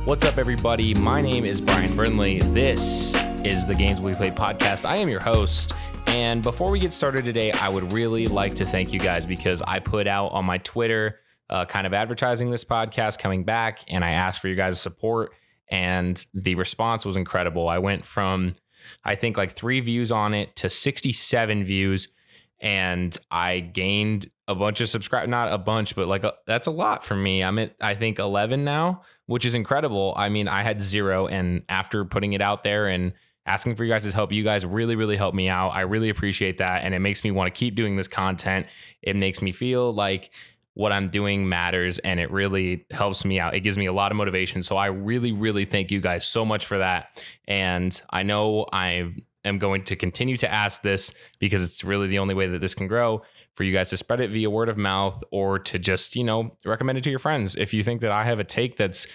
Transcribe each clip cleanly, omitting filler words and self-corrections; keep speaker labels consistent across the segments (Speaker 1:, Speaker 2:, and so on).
Speaker 1: What's up, everybody? My name is Brian Brindley. This is the Games We Play podcast. I am your host. And before we get started today, I would really like to thank you guys because I put out on my Twitter kind of advertising this podcast coming back, and I asked for you guys' support, and the response was incredible. I went from, I think, like 3 views on it to 67 views, and I gained a bunch of subscribers. Not a bunch, but that's a lot for me. I'm at, I think, 11 now, which is incredible. I mean, I had 0, and after putting it out there and asking for you guys' help, you guys really helped me out. I really appreciate that, and it makes me want to keep doing this content. It makes me feel like what I'm doing matters, and it really helps me out. It gives me a lot of motivation, so I really thank you guys so much for that. And I know I am going to continue to ask this because it's really the only way that this can grow, for you guys to spread it via word of mouth or to just, recommend it to your friends. If you think that I have a take that's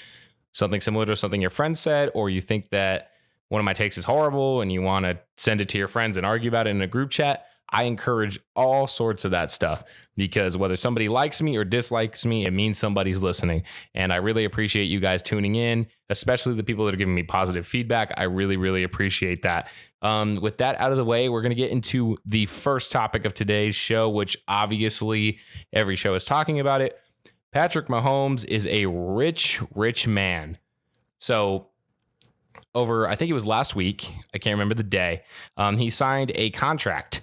Speaker 1: something similar to something your friend said, or you think that one of my takes is horrible and you want to send it to your friends and argue about it in a group chat, I encourage all sorts of that stuff, because whether somebody likes me or dislikes me, it means somebody's listening. And I really appreciate you guys tuning in, especially the people that are giving me positive feedback. I really appreciate that. With that out of the way, we're going to get into the first topic of today's show, which obviously every show is talking about it. Patrick Mahomes is a rich man. So over, I think it was last week, I can't remember the day, he signed a contract,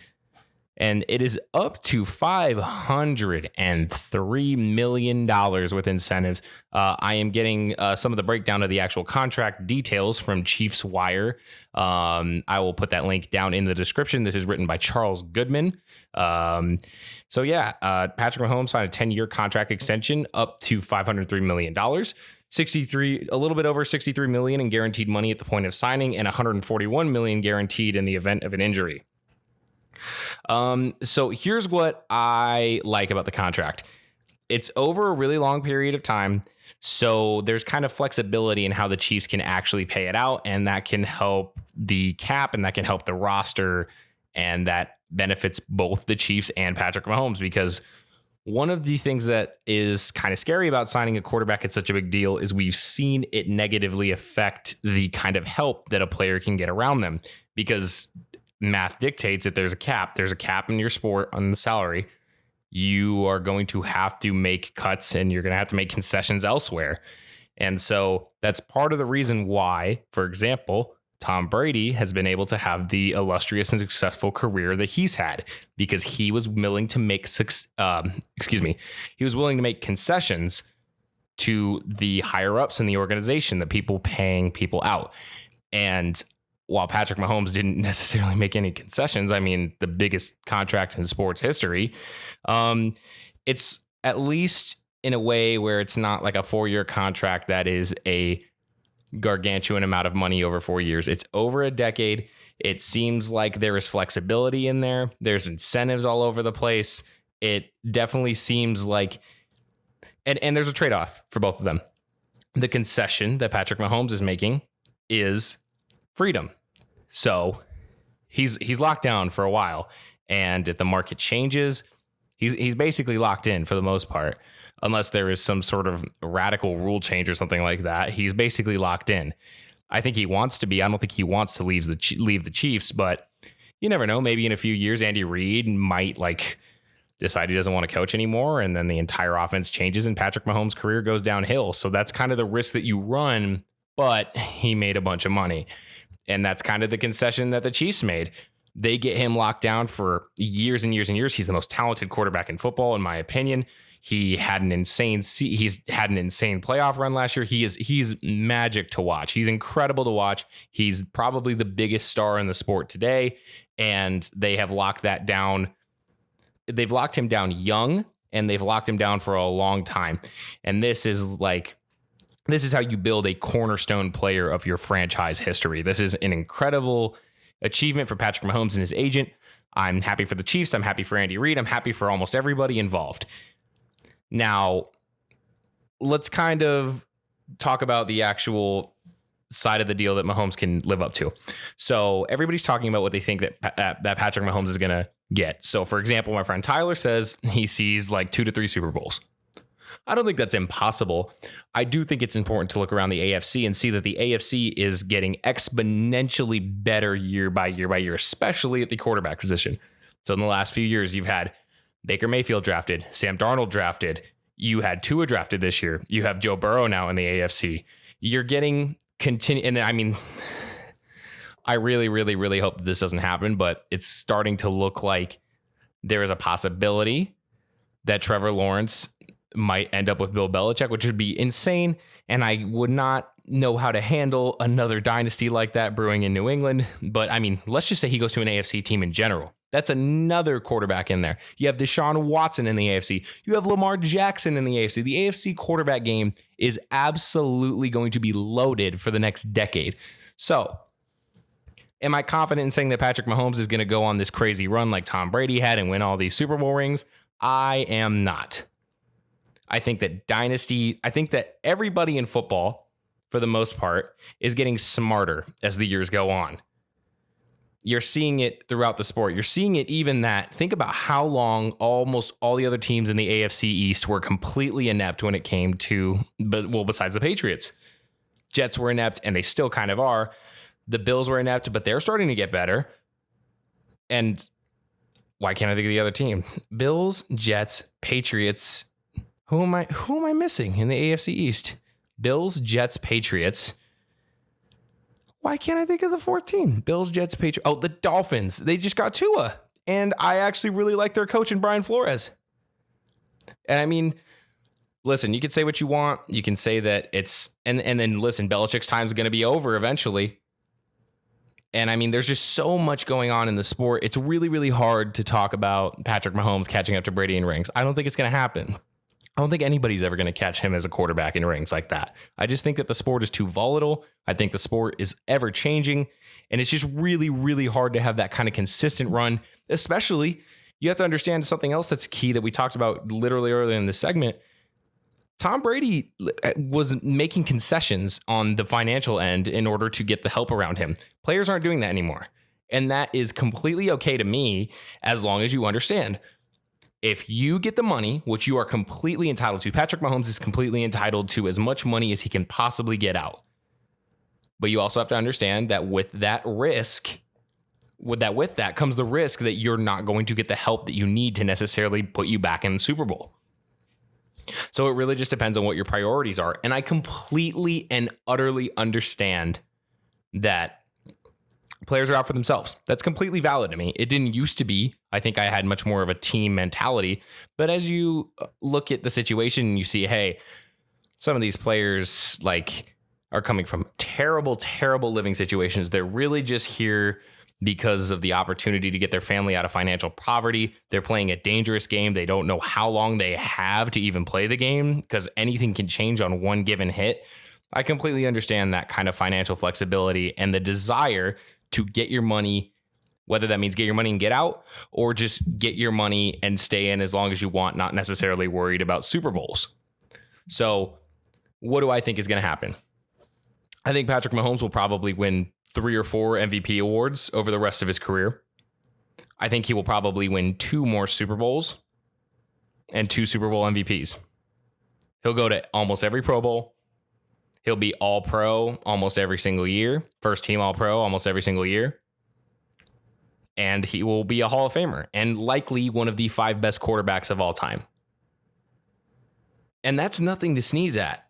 Speaker 1: and it is up to $503 million with incentives. I am getting some of the breakdown of the actual contract details from Chiefs Wire. I will put that link down in the description. This is written by Charles Goodman. Patrick Mahomes signed a 10-year contract extension up to $503 million. A little bit over $63 million in guaranteed money at the point of signing, and $141 million guaranteed in the event of an injury. So here's what I like about the contract. It's over a really long period of time, so there's kind of flexibility in how the Chiefs can actually pay it out, and that can help the cap, and that can help the roster, and that benefits both the Chiefs and Patrick Mahomes, because one of the things that is kind of scary about signing a quarterback at such a big deal is we've seen it negatively affect the kind of help that a player can get around them, because math dictates that there's a cap in your sport on the salary. You are going to have to make cuts, and you're going to have to make concessions elsewhere. And so that's part of the reason why, for example, Tom Brady has been able to have the illustrious and successful career that he's had, because he was willing to make concessions to the higher ups in the organization, the people paying people out. And while Patrick Mahomes didn't necessarily make any concessions, I mean, the biggest contract in sports history, it's at least in a way where it's not like a 4-year contract that is a gargantuan amount of money over 4 years. It's over a decade. It seems like there is flexibility in there. There's incentives all over the place. It definitely seems like, and there's a trade-off for both of them. The concession that Patrick Mahomes is making is freedom. So he's locked down for a while, and if the market changes, he's basically locked in for the most part, unless there is some sort of radical rule change or something like that. He's basically locked in. I think he wants to be. I don't think he wants to leave the Chiefs, but you never know. Maybe in a few years, Andy Reid might decide he doesn't want to coach anymore, and then the entire offense changes and Patrick Mahomes' career goes downhill. So that's kind of the risk that you run, but he made a bunch of money. And that's kind of the concession that the Chiefs made. They get him locked down for years and years and years. He's the most talented quarterback in football, in my opinion. He's had an insane playoff run last year. He's magic to watch. He's incredible to watch. He's probably the biggest star in the sport today. And they have locked that down. They've locked him down young, and they've locked him down for a long time. And this is how you build a cornerstone player of your franchise history. This is an incredible achievement for Patrick Mahomes and his agent. I'm happy for the Chiefs. I'm happy for Andy Reid. I'm happy for almost everybody involved. Now, let's kind of talk about the actual side of the deal that Mahomes can live up to. So everybody's talking about what they think that Patrick Mahomes is going to get. So, for example, my friend Tyler says he sees like 2 to 3 Super Bowls. I don't think that's impossible. I do think it's important to look around the AFC and see that the AFC is getting exponentially better year by year by year, especially at the quarterback position. So in the last few years, you've had Baker Mayfield drafted, Sam Darnold drafted. You had Tua drafted this year. You have Joe Burrow now in the AFC. You're getting and I mean, I really, really, really hope that this doesn't happen, but it's starting to look like there is a possibility that Trevor Lawrence might end up with Bill Belichick, which would be insane. And I would not know how to handle another dynasty like that brewing in New England. But I mean, let's just say he goes to an AFC team in general. That's another quarterback in there. You have Deshaun Watson in the AFC. You have Lamar Jackson in the AFC. The AFC quarterback game is absolutely going to be loaded for the next decade. So, am I confident in saying that Patrick Mahomes is going to go on this crazy run like Tom Brady had and win all these Super Bowl rings? I am not. I think that everybody in football, for the most part, is getting smarter as the years go on. You're seeing it throughout the sport. You're seeing it even that. Think about how long almost all the other teams in the AFC East were completely inept when it came to, besides the Patriots. Jets were inept, and they still kind of are. The Bills were inept, but they're starting to get better. And why can't I think of the other team? Bills, Jets, Patriots. Who am I missing in the AFC East? Bills, Jets, Patriots. Why can't I think of the fourth team? Bills, Jets, Patriots. Oh, the Dolphins. They just got Tua. And I actually really like their coach in Brian Flores. And I mean, listen, you can say what you want. You can say that it's, and then listen, Belichick's time is going to be over eventually. And I mean, there's just so much going on in the sport. It's really, really hard to talk about Patrick Mahomes catching up to Brady in rings. I don't think it's going to happen. I don't think anybody's ever going to catch him as a quarterback in rings like that. I just think that the sport is too volatile. I think the sport is ever changing. And it's just really, really hard to have that kind of consistent run. Especially, you have to understand something else that's key that we talked about literally earlier in this segment. Tom Brady was making concessions on the financial end in order to get the help around him. Players aren't doing that anymore. And that is completely okay to me as long as you understand. If you get the money, which you are completely entitled to, Patrick Mahomes is completely entitled to as much money as he can possibly get out. But you also have to understand that with that comes the risk that you're not going to get the help that you need to necessarily put you back in the Super Bowl. So it really just depends on what your priorities are. And I completely and utterly understand that players are out for themselves. That's completely valid to me. It didn't used to be. I think I had much more of a team mentality. But as you look at the situation, you see, hey, some of these players are coming from terrible, terrible living situations. They're really just here because of the opportunity to get their family out of financial poverty. They're playing a dangerous game. They don't know how long they have to even play the game because anything can change on one given hit. I completely understand that kind of financial flexibility and the desire to get your money, whether that means get your money and get out or just get your money and stay in as long as you want, not necessarily worried about Super Bowls. So what do I think is going to happen? I think Patrick Mahomes will probably win 3 or 4 MVP awards over the rest of his career. I think he will probably win 2 more Super Bowls and 2 Super Bowl MVPs. He'll go to almost every Pro Bowl. He'll be All-Pro almost every single year. First team All-Pro almost every single year. And he will be a Hall of Famer and likely one of the 5 best quarterbacks of all time. And that's nothing to sneeze at.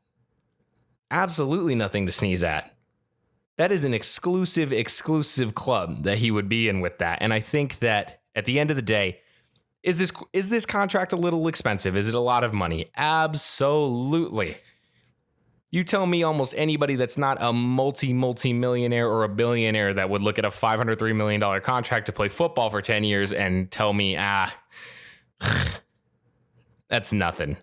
Speaker 1: Absolutely nothing to sneeze at. That is an exclusive club that he would be in with that. And I think that at the end of the day, is this contract a little expensive? Is it a lot of money? Absolutely. You tell me almost anybody that's not a multi-millionaire or a billionaire that would look at a $503 million contract to play football for 10 years and tell me, that's nothing.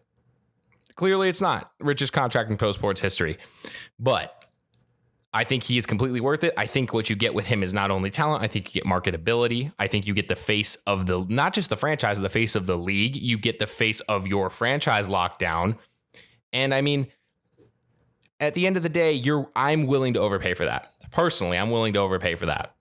Speaker 1: Clearly it's not. Richest contract in pro sports history. But I think he is completely worth it. I think what you get with him is not only talent, I think you get marketability. I think you get the face of not just the franchise, the face of the league. You get the face of your franchise lockdown. And I mean, at the end of the day, I'm willing to overpay for that. Personally, I'm willing to overpay for that.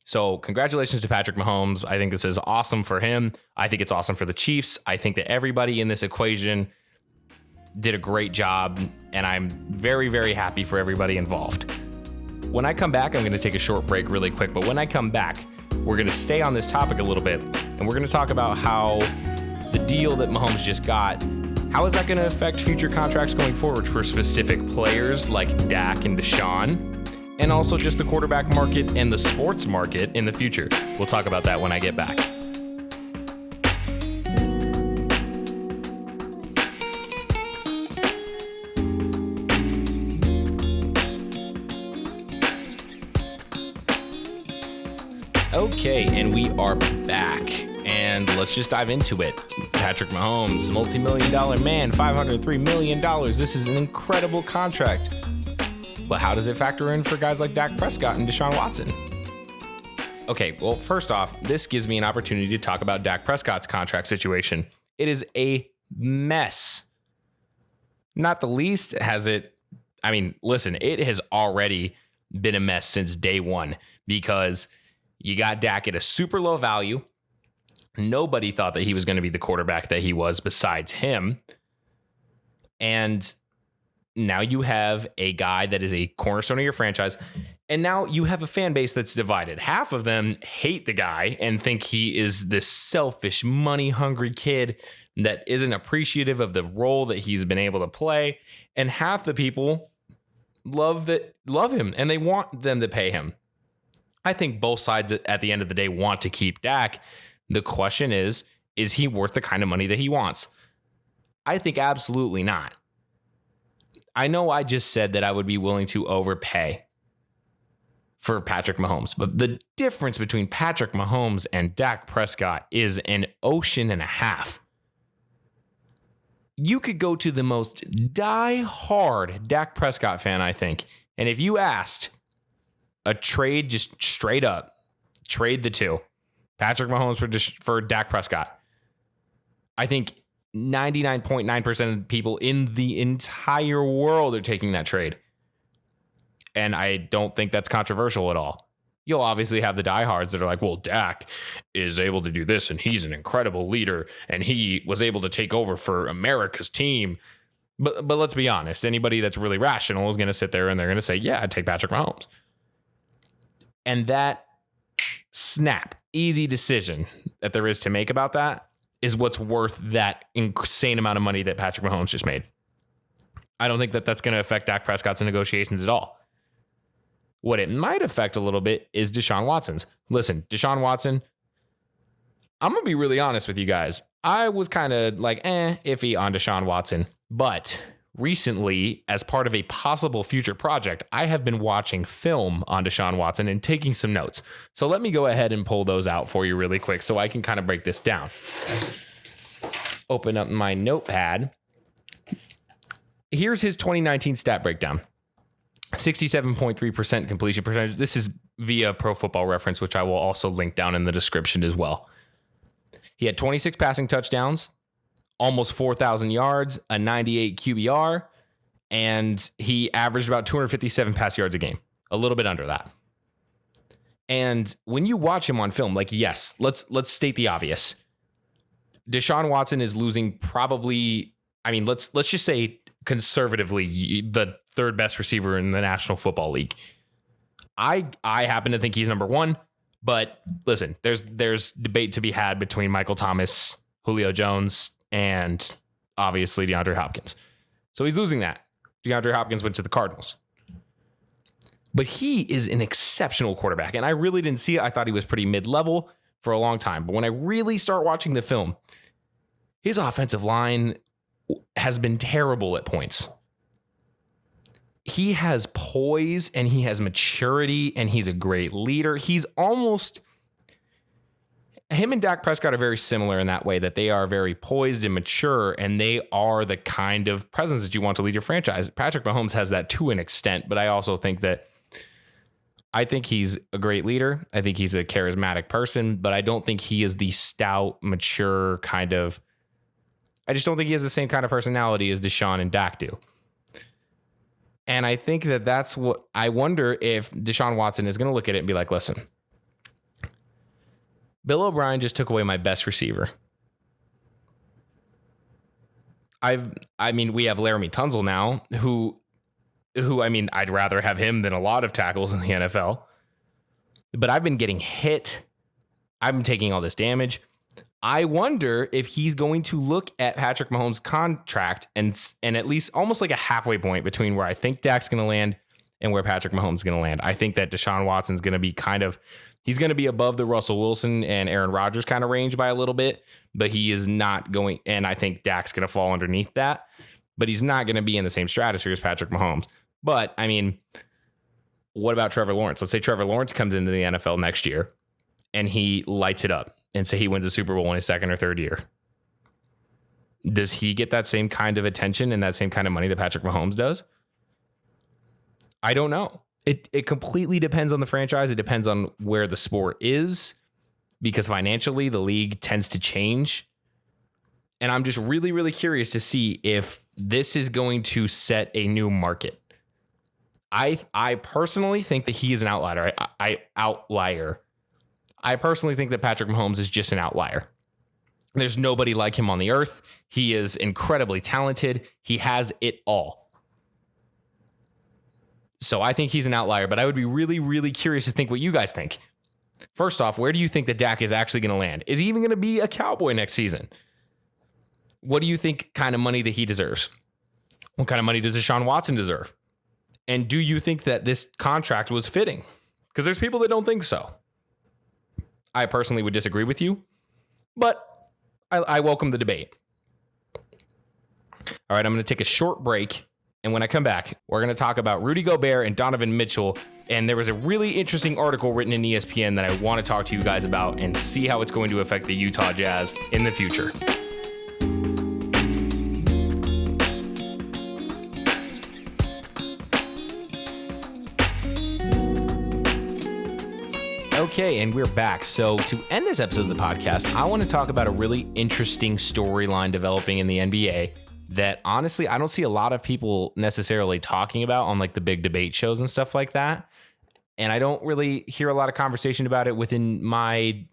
Speaker 1: So congratulations to Patrick Mahomes. I think this is awesome for him. I think it's awesome for the Chiefs. I think that everybody in this equation did a great job, and I'm very, very happy for everybody involved. When I come back, I'm going to take a short break really quick, but when I come back, we're going to stay on this topic a little bit, and we're going to talk about how the deal that Mahomes just got, how is that going to affect future contracts going forward for specific players like Dak and Deshaun, and also just the quarterback market and the sports market in the future. We'll talk about that when I get back. Okay, and we are back, and let's just dive into it. Patrick Mahomes, multi-million-dollar man, $503 million. This is an incredible contract. But how does it factor in for guys like Dak Prescott and Deshaun Watson? Okay, well, first off, this gives me an opportunity to talk about Dak Prescott's contract situation. It is a mess. Not the least has it, listen, it has already been a mess since day one because you got Dak at a super low value. Nobody thought that he was going to be the quarterback that he was besides him. And now you have a guy that is a cornerstone of your franchise. And now you have a fan base that's divided. Half of them hate the guy and think he is this selfish, money-hungry kid that isn't appreciative of the role that he's been able to play. And half the people love him and they want them to pay him. I think both sides at the end of the day want to keep Dak. The question is he worth the kind of money that he wants? I think absolutely not. I know I just said that I would be willing to overpay for Patrick Mahomes, but the difference between Patrick Mahomes and Dak Prescott is an ocean and a half. You could go to the most die-hard Dak Prescott fan, I think, and if you asked a trade, just straight up, trade the two. Patrick Mahomes for Dak Prescott. I think 99.9% of people in the entire world are taking that trade. And I don't think that's controversial at all. You'll obviously have the diehards that are like, well, Dak is able to do this, and he's an incredible leader, and he was able to take over for America's team. But let's be honest, anybody that's really rational is going to sit there and they're going to say, yeah, I'd take Patrick Mahomes. And that snap, easy decision that there is to make about that is what's worth that insane amount of money that Patrick Mahomes just made. I don't think that that's going to affect Dak Prescott's negotiations at all. What it might affect a little bit is Deshaun Watson's. Listen, Deshaun Watson, I'm going to be really honest with you guys. I was kind of like, iffy on Deshaun Watson, but recently, as part of a possible future project, I have been watching film on Deshaun Watson and taking some notes. So let me go ahead and pull those out for you really quick so I can kind of break this down. Open up my notepad. Here's his 2019 stat breakdown. 67.3% completion percentage. This is via Pro Football Reference, which I will also link down in the description as well. He had 26 passing touchdowns, almost 4,000 yards, a 98 QBR, and he averaged about 257 pass yards a game, a little bit under that. And when you watch him on film, like, yes, let's state the obvious. Deshaun Watson is losing probably, let's just say conservatively, the third best receiver in the National Football League. I happen to think he's number one, but listen, there's debate to be had between Michael Thomas, Julio Jones, and obviously DeAndre Hopkins. So he's losing that. DeAndre Hopkins went to the Cardinals. But he is an exceptional quarterback, and I really didn't see it. I thought he was pretty mid-level for a long time. But when I really start watching the film, his offensive line has been terrible at points. He has poise and he has maturity and he's a great leader. Him and Dak Prescott are very similar in that way, that they are very poised and mature, and they are the kind of presence that you want to lead your franchise. Patrick Mahomes has that to an extent, but I also think he's a great leader. I think he's a charismatic person, but I don't think he is the stout, mature kind of. I just don't think he has the same kind of personality as Deshaun and Dak do. And I think that's what I wonder if Deshaun Watson is going to look at it and be like, listen, Bill O'Brien just took away my best receiver. We have Laramie Tunzel now, who I'd rather have him than a lot of tackles in the NFL. But I've been getting hit. I've been taking all this damage. I wonder if he's going to look at Patrick Mahomes' contract and at least almost like a halfway point between where I think Dak's going to land and where Patrick Mahomes is going to land. I think that Deshaun Watson's going to be he's going to be above the Russell Wilson and Aaron Rodgers kind of range by a little bit, but he is not going, and I think Dak's going to fall underneath that, but he's not going to be in the same stratosphere as Patrick Mahomes. But what about Trevor Lawrence? Let's say Trevor Lawrence comes into the NFL next year and he lights it up and say he wins a Super Bowl in his second or third year. Does he get that same kind of attention and that same kind of money that Patrick Mahomes does? I don't know. It completely depends on the franchise. It depends on where the sport is, because financially the league tends to change. And I'm just really, really curious to see if this is going to set a new market. I personally think that he is an outlier. I personally think that Patrick Mahomes is just an outlier. There's nobody like him on the earth. He is incredibly talented. He has it all. So I think he's an outlier, but I would be really, really curious to think what you guys think. First off, where do you think that Dak is actually going to land? Is he even going to be a Cowboy next season? What do you think kind of money that he deserves? What kind of money does Deshaun Watson deserve? And do you think that this contract was fitting? Because there's people that don't think so. I personally would disagree with you, but I welcome the debate. All right, I'm going to take a short break. And when I come back, we're going to talk about Rudy Gobert and Donovan Mitchell. And there was a really interesting article written in ESPN that I want to talk to you guys about and see how it's going to affect the Utah Jazz in the future. Okay, and we're back. So to end this episode of the podcast, I want to talk about a really interesting storyline developing in the NBA that honestly, I don't see a lot of people necessarily talking about on like the big debate shows and stuff like that. And I don't really hear a lot of conversation about it within my,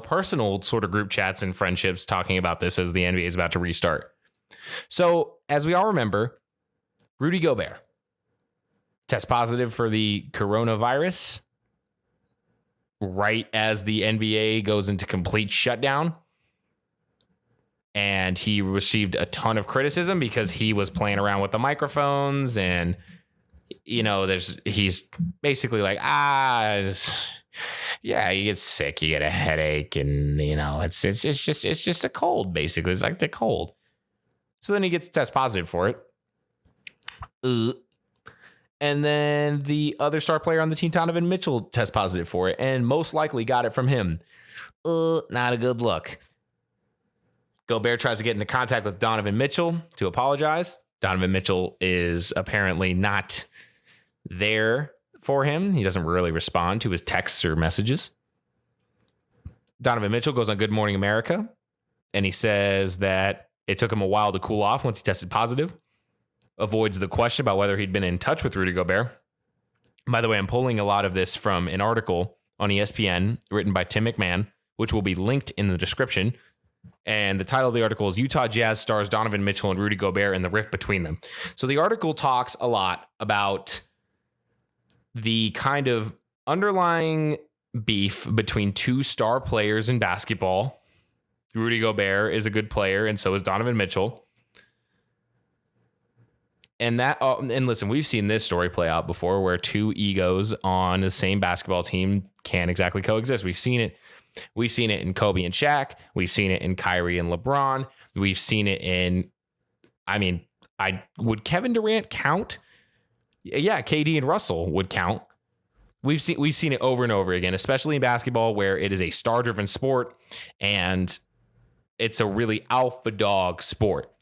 Speaker 1: personal sort of group chats and friendships talking about this as the NBA is about to restart. So as we all remember, Rudy Gobert test positive for the coronavirus right as the NBA goes into complete shutdown. And he received a ton of criticism because he was playing around with the microphones and, he's basically like, you get sick, you get a headache and, it's just a cold, basically. It's like the cold. So then he gets test positive for it. And then the other star player on the team, Donovan Mitchell, test positive for it and most likely got it from him. Not a good look. Gobert tries to get into contact with Donovan Mitchell to apologize. Donovan Mitchell is apparently not there for him. He doesn't really respond to his texts or messages. Donovan Mitchell goes on Good Morning America, and he says that it took him a while to cool off once he tested positive. Avoids the question about whether he'd been in touch with Rudy Gobert. By the way, I'm pulling a lot of this from an article on ESPN written by Tim McMahon, which will be linked in the description. And the title of the article is Utah Jazz stars Donovan Mitchell and Rudy Gobert and the rift between them. So the article talks a lot about the kind of underlying beef between two star players in basketball. Rudy Gobert is a good player, and so is Donovan Mitchell. And listen, we've seen this story play out before where two egos on the same basketball team can't exactly coexist. We've seen it. We've seen it in Kobe and Shaq. We've seen it in Kyrie and LeBron. We've seen it in, would Kevin Durant count? Yeah, KD and Russell would count. We've seen it over and over again, especially in basketball where it is a star-driven sport and it's a really alpha dog sport.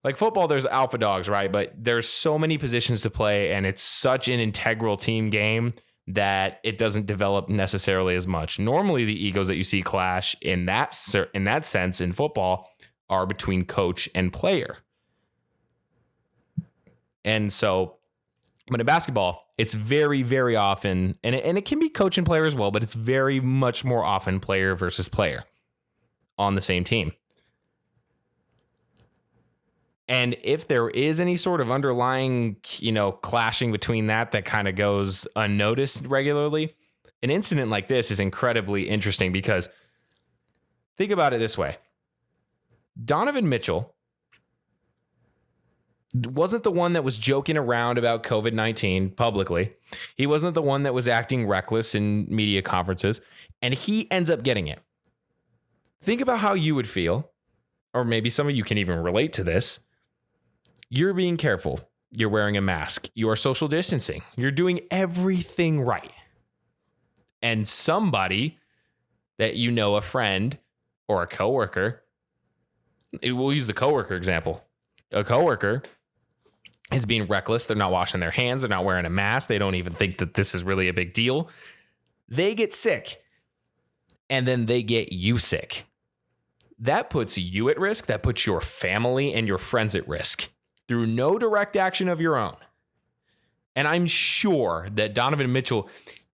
Speaker 1: Like football, there's alpha dogs, right? But there's so many positions to play and it's such an integral team game that it doesn't develop necessarily as much. Normally, the egos that you see clash in that sense in football are between coach and player. And so, but in basketball, it's very, very often, and it can be coach and player as well, but it's very much more often player versus player on the same team. And if there is any sort of underlying, clashing between that kind of goes unnoticed regularly, an incident like this is incredibly interesting because think about it this way. Donovan Mitchell wasn't the one that was joking around about COVID-19 publicly. He wasn't the one that was acting reckless in media conferences, and he ends up getting it. Think about how you would feel, or maybe some of you can even relate to this. You're being careful. You're wearing a mask. You are social distancing. You're doing everything right. And somebody that you know, a friend or a coworker, we'll use the coworker example. A coworker is being reckless. They're not washing their hands. They're not wearing a mask. They don't even think that this is really a big deal. They get sick, and then they get you sick. That puts you at risk. That puts your family and your friends at risk through no direct action of your own. And I'm sure that Donovan Mitchell,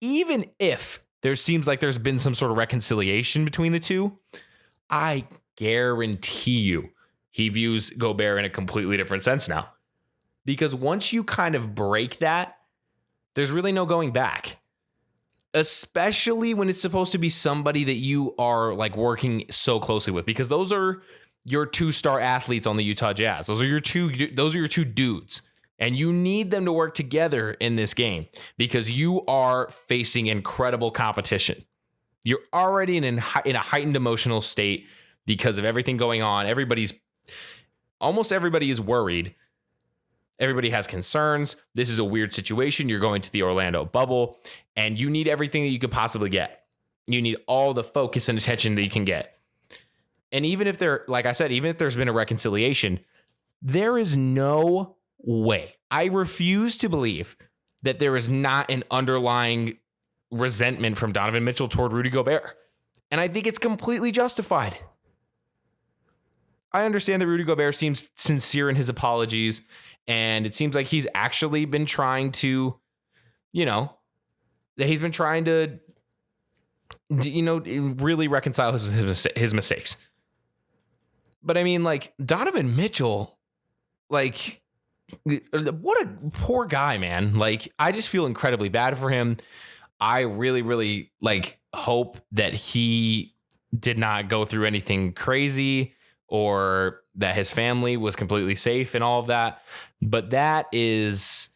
Speaker 1: even if there seems like there's been some sort of reconciliation between the two, I guarantee you he views Gobert in a completely different sense now. Because once you kind of break that, there's really no going back. Especially when it's supposed to be somebody that you are like working so closely with, because those are your 2-star athletes on the Utah Jazz. Those are your two dudes. And you need them to work together in this game because you are facing incredible competition. You're already in a heightened emotional state because of everything going on. Almost everybody is worried. Everybody has concerns. This is a weird situation. You're going to the Orlando bubble, and you need everything that you could possibly get. You need all the focus and attention that you can get. And even if even if there's been a reconciliation, there is no way. I refuse to believe that there is not an underlying resentment from Donovan Mitchell toward Rudy Gobert. And I think it's completely justified. I understand that Rudy Gobert seems sincere in his apologies, and it seems like he's actually been trying to, really reconcile his mistakes. But I mean, like, Donovan Mitchell, like, what a poor guy, man. Like, I just feel incredibly bad for him. I really, really, hope that he did not go through anything crazy or that his family was completely safe and all of that. But that is,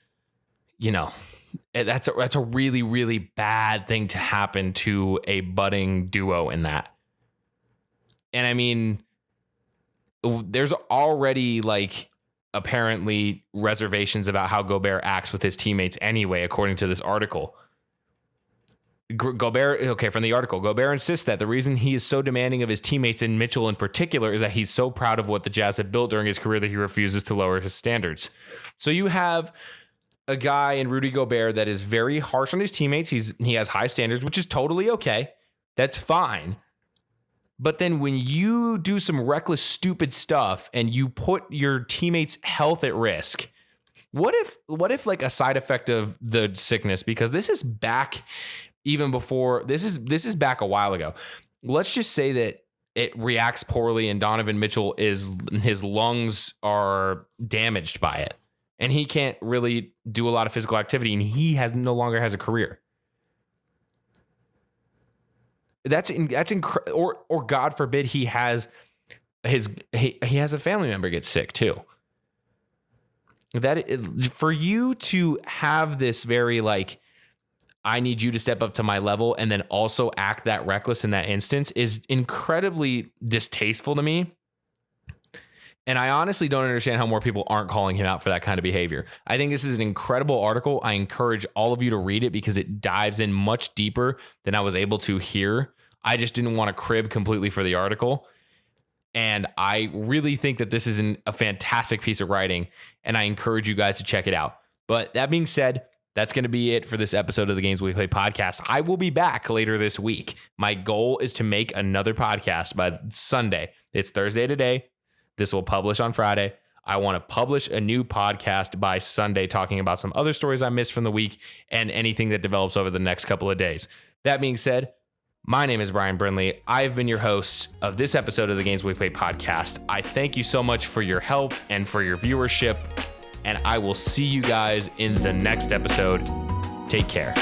Speaker 1: that's a really, really bad thing to happen to a budding duo in that. And I mean, there's already apparently reservations about how Gobert acts with his teammates anyway, according to this article. From the article, Gobert insists that the reason he is so demanding of his teammates, and Mitchell in particular, is that he's so proud of what the Jazz have built during his career that he refuses to lower his standards. So you have a guy in Rudy Gobert that is very harsh on his teammates. He has high standards, which is totally okay. That's fine. But then when you do some reckless, stupid stuff and you put your teammates' health at risk, what if a side effect of the sickness, because this is back even before, this is back a while ago. Let's just say that it reacts poorly and Donovan Mitchell his lungs are damaged by it and he can't really do a lot of physical activity and he no longer has a career. That's incredible. Or God forbid he has a family member get sick too. That for you to have this very I need you to step up to my level and then also act that reckless in that instance is incredibly distasteful to me. And I honestly don't understand how more people aren't calling him out for that kind of behavior. I think this is an incredible article. I encourage all of you to read it because it dives in much deeper than I was able to here. I just didn't want to crib completely for the article. And I really think that this is a fantastic piece of writing, and I encourage you guys to check it out. But that being said, that's going to be it for this episode of the Games We Play podcast. I will be back later this week. My goal is to make another podcast by Sunday. It's Thursday today. This will publish on Friday. I want to publish a new podcast by Sunday talking about some other stories I missed from the week and anything that develops over the next couple of days. That being said, My name is Brian Brinley. I've been your host of this episode of the Games We Play podcast. I thank you so much for your help and for your viewership, and I will see you guys in the next episode. Take care.